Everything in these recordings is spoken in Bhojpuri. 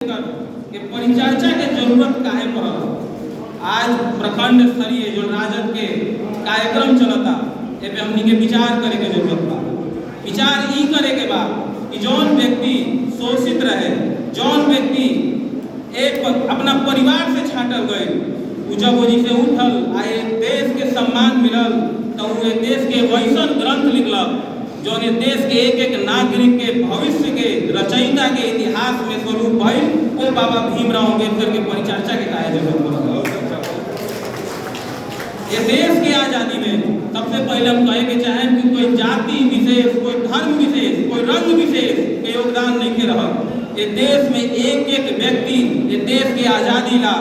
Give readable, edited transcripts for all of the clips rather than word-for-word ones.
के परिचर्चा के जरूरत काहे पड़ल। आज प्रखंड स्तरीय जो राजद के कार्यक्रम चलता ए पे हमनी के विचार करे के जरूरत बा। विचार ई करे के बा कि जौन व्यक्ति शोषित रहे, जौन व्यक्ति एक अपना परिवार से छाटल गए, उ जब वही से उठल आए देश के सम्मान मिलल तो उ देश के वैसन ग्रंथ लिखलक जौन देश के एक एक नागरिक के भविष्य के रचयिता के इतिहास में स्वरूप भइल। वो बाबा भीमराव अम्बेडकर के परिचर्चा के काहे जरूरत पड़ल। ये देश के आजादी में सबसे पहले हम कहे के चाहें कि कोई जाति विशेष, कोई धर्म विशेष, कोई रंग विशेष के योगदान नहीं के रहल। ये देश में एक एक व्यक्ति ये देश की आजादी ला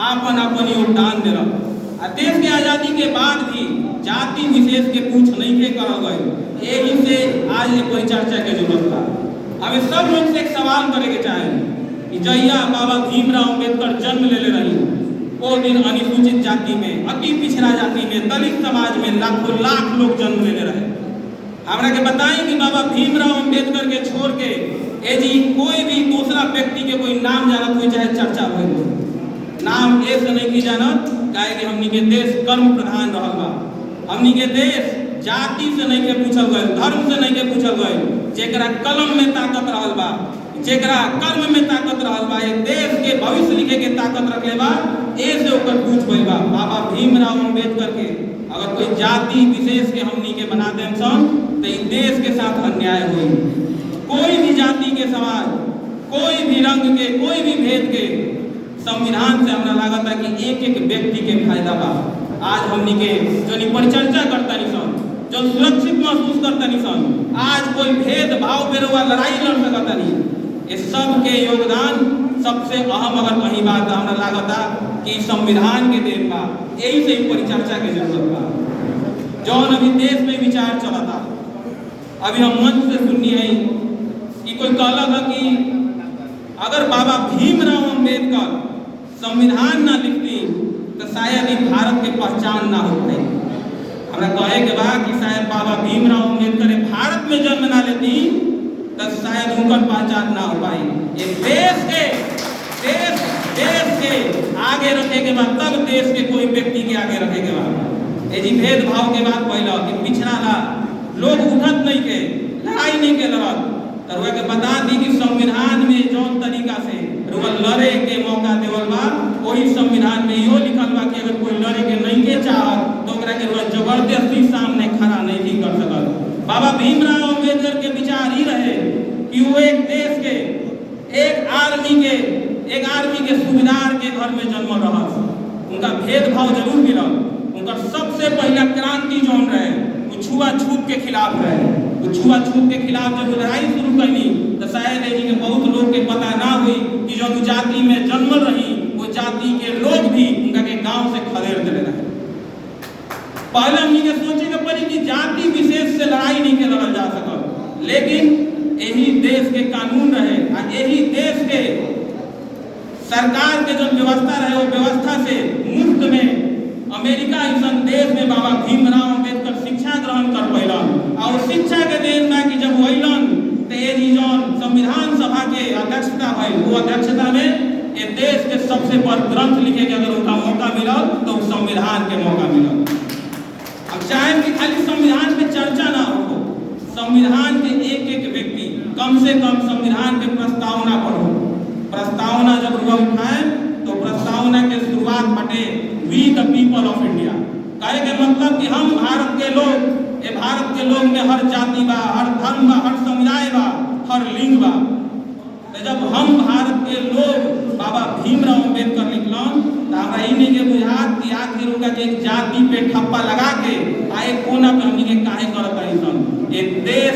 आपन आपन योगदान दे रहा। देश की आजादी के बाद भी जाति विशेष के कुछ नहीं के करल गए। यही से आज ये परिचर्चा के जरूरत था। हमें सब लोग से एक सवाल करे के चाहें कि जहिया बाबा भीमराव अम्बेडकर जन्म ले रही वो दिन अनुसूचित जाति में, अति पिछड़ा जाति में, दलित समाज में लाखों लाख लोग जन्म ले रहे। हमरा के बताएं कि बाबा भीमराव अम्बेडकर के छोड़ के यदि कोई भी दूसरा व्यक्ति के कोई नाम जानत हो चाहे चर्चा हो, नाम ऐसे नहीं की जानत काहे कि हमनी के देश कर्म प्रधान रहल बा। हमनी के देश जाति से नहीं के पूछल गए, धर्म से नहीं के पूछल गए। जेकरा कलम में ताकत रहल बा, जेकरा कर्म में ताकत रहल बा, ये देश के भविष्य लिखे के ताकत रखले बा, ऐसे ओकर पूछ गइल बा। बाबा भीमराव अम्बेडकर के अगर कोई जाति विशेष के हमनी के बना देम सन तो इस देश के साथ अन्याय हुई। कोई भी जाति के समाज, कोई भी रंग के, कोई भी भेद के संविधान से हमरा लागत है कि एक एक व्यक्ति के फायदा बा। आज हमनी के जो परिचर्चा करता नहीं सन, जो सुरक्षित महसूस करता नहीं सन, आज कोई भेदभाव पे लड़ाई लड़ सकता नहीं। ये सब के योगदान सबसे अहम अगर कहीं बात हमरा लागता कि संविधान के देन बा। यही से परिचर्चा के जरूरत बा। जौन अभी देश में विचार चलता, अभी हम मंच से सुननी है कि कोई कहलक है कि अगर बाबा भीमराव अम्बेडकर संविधान ना लिखती तो शायद ही भारत के पहचान ना हो पाए। हमरा कहे के बा कि शायद बाबा भीमराव अम्बेडकर भारत में जन्म ना लेती तो शायद उनका पहचान ना हो पाई। ये देश के आगे रखे के बाद तब देश के कोई व्यक्ति के आगे रखे के बाद ये जी भेदभाव के बाद पहला कि पिछड़ा ला लोग उठत नहीं के, लड़ाई नहीं के लड़त तो के बता दी कि संविधान में जौन तरीका से लड़े के मौका देवल बा, वही संविधान में यो लिखल बा कि अगर कोई लड़े के नहीं के चाहत तो ओकरा के जबरदस्ती सामने खड़ा नहीं भी कर सकल। बाबा भीमराव अम्बेडकर के विचार ही रहे कि वो एक देश के एक आर्मी के सूबेदार के घर में जन्म रहा। उनका भेदभाव जरूर मिलल। उनका सबसे पहला क्रांति जौन रहे वो छुआछूत के खिलाफ रहे। वो छुआछूत के खिलाफ जब लड़ाई शुरू करनी तो शायद के बहुत लोग के पता ना हुई कि जो जाति में जन्मल रही वो जाति के लोग भी उनका के गांव से खदेड़ दे रहे। पहले हमनी के सोचे के पड़ी कि जाति विशेष से लड़ाई नहीं के लड़ल जा सकल, लेकिन यही देश के कानून रहे और यही देश के सरकार के जो व्यवस्था रहे वो व्यवस्था से मुफ्त में अमेरिका ऐसा देश में बाबा भीमराव अम्बेडकर शिक्षा ग्रहण कर पैलन। और शिक्षा के देन में कि जब वैलन तो ये जौन संविधान सभा के अध्यक्षता भइल, वो अध्यक्षता में ये देश के सबसे बड़ ग्रंथ लिखे के अगर उनका मौका मिलल तो संविधान के मौका मिलल। अब चाहे कि खाली संविधान पे चर्चा ना हो, संविधान के एक एक व्यक्ति कम से कम संविधान के प्रस्तावना पढ़ो। प्रस्तावना जब उठाए तो प्रस्तावना के शुरुआत बटे we the people of India. कहे के मतलब कि हम भारत के लोग, ये भारत के लोग में हर जाति बा, हर धर्म बा, हर समुदाय बा, हर लिंग बा। तो जब हम भारत के लोग बाबा भीमराव अम्बेडकर लिखलन तो हमरा ई नहीं के बुझात कि आखिर उनका के एक जाति पे ठप्पा लगा के आए कोना पे हमनी के काहे करत रही सन। ये देश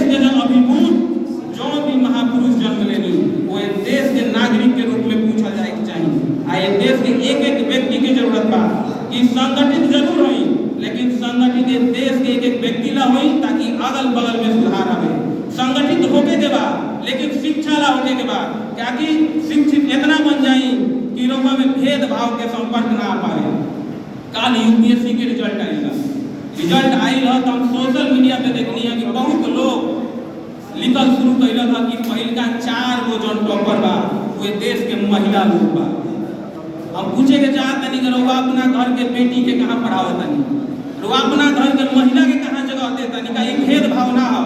के जो अभिभूत जो भी महापुरुष जन्म लेनी वो एक देश के नागरिक के रूप में पूछल जाए के चाहिए। ये देश के एक एक व्यक्ति की जरूरत बा कि संगठित जरूर हुई, लेकिन संगठित देश के एक एक व्यक्ति ला हुई ताकि अगल बगल में सुधार आवे। संगठित होके के बाद लेकिन शिक्षा ला होके के बाद क्या कि शिक्षित इतना बन जाई कि लोगों में भेदभाव के संपर्क ना आ पाए। कल यूपीएससी के रिजल्ट आई तो हम सोशल मीडिया पे देखनी है कि बहुत लोग लिखल शुरू कैल था कि पहिलका 4 गो जौन टॉपर बा वे देश के महिला लोग बा। हम पूछे के चाहत नहीं कि रउआ अपना घर के बेटी के कहाँ पढ़ावत तनी, रउआ अपना घर के महिला के कहाँ जगह देता तनी? का भेदभाव ना हो,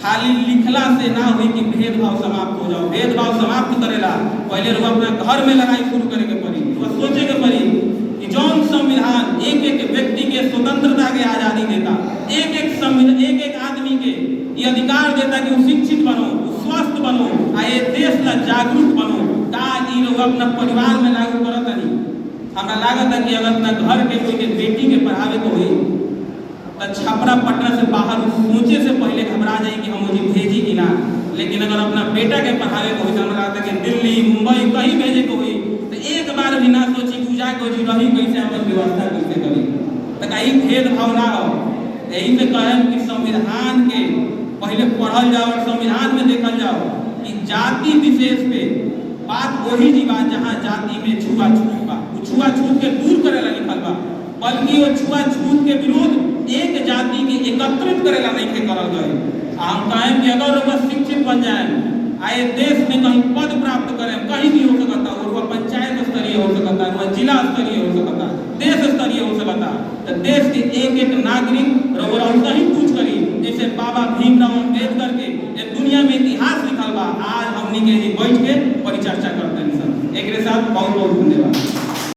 खाली लिखला से ना हुई कि भेदभाव समाप्त हो जाओ। भेदभाव समाप्त करेला पहले रउआ अपना घर में लड़ाई शुरू करे के पड़ी। रउआ सोचे के पड़ी कि जौन संविधान एक एक व्यक्ति के स्वतंत्रता के आजादी देता, एक एक आदमी के ये अधिकार देता कि वो शिक्षित बनो, स्वस्थ बनो, आ ये देश ला जागरूक बनो, का ई लोग अपना परिवार में लागू करत नहीं। हमरा लागत है कि अगर अपना घर के कोई के बेटी के पढ़ावे को हुई तो छपरा पटना से बाहर सोचे से पहले घबरा जाए कि हम मुझे भेजी कि ना। लेकिन अगर अपना बेटा के पढ़ावे को हुई तो हमरा लगता है कि दिल्ली मुंबई कहीं भेजे को हुई तो एक बार भी ना सोची कि जाके जी रही कैसे अपन व्यवस्था कैसे करी। तो कहीं भेदभाव ना हो। यही से कहें कि संविधान के पहले पढ़ल जाओ और संविधान में देखल जाओ कि जाति विशेष पे बात वही जी बात जहाँ जाति में छुआछूत बा, छुआछूत के दूर करेला लिखल बा, बल्कि वो छुआछूत के विरोध एक जाति के एकत्रित करेला नहीं के करल गए। हम कहें कि अगर वो शिक्षित बन जाए, आए देश में कहीं पद प्राप्त करें, कहीं भी हो सकता, और वह पंचायत स्तरीय हो सकता, वह जिला स्तरीय हो सकता, देश स्तरीय हो सकता, तो देश के एक एक नागरिक सही पूछ करी जैसे बाबा भीमराव अम्बेडकर के दुनिया में इतिहास लिखल बा। आज हमनी के बैठ के परिचर्चा करते हैं। सर एक साथ बहुत बहुत धन्यवाद।